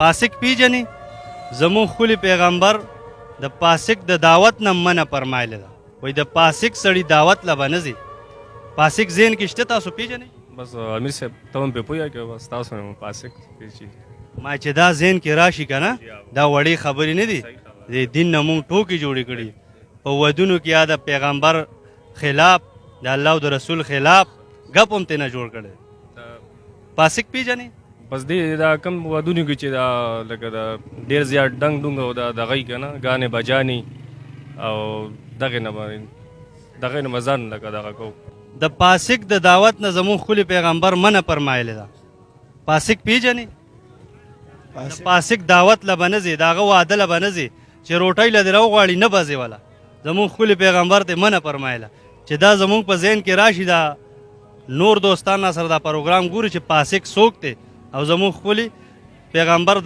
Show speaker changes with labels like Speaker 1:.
Speaker 1: فاسق پیژنې زمون خولي پیغمبر د فاسق د دعوت نه منع فرمایله ده وایي د فاسق سړي دعوت له به نه ځي فاسق ذهن کې شته تاسو پیژنئ
Speaker 2: بس امیر صاحب ته هم پرې پوهیږه که بس تاسو نه فاسق چې
Speaker 1: ما چې دا ذهن کې راشي که نه دا وړې خبرې نه دي د دین نه مونږ ټوکې جوړې کړي په ودونو کې یا د پیغمبر خلاف د الله او د رسول خلاف ګپ هم ترې نه جوړ کړی فاسق پیژنې
Speaker 2: بس دې دا کم ودونو کې چې دا لکه دا ډېر زیات ډنګ ډونګ او دا دغه یې که نه ګانې بجانې او دغې نه به ځان لکه دغه کوو
Speaker 1: د فاسق د دعوت نه زمون خولي پیغمبر منع فرمایلی ده فاسق پیژنې د فاسق دعوت له به نه ځي د هغه واده له به نه ځي چې روټۍ له دې راوغواړي نه به ځې وله زمون خولي پیغمبر ته منع فرمایله چې دا زمونږ په ذهن کې راشي دا نور دوستان سره دا پروګرام ګوري چې فاسق څوک دی او زمونږ خولي پیغمبر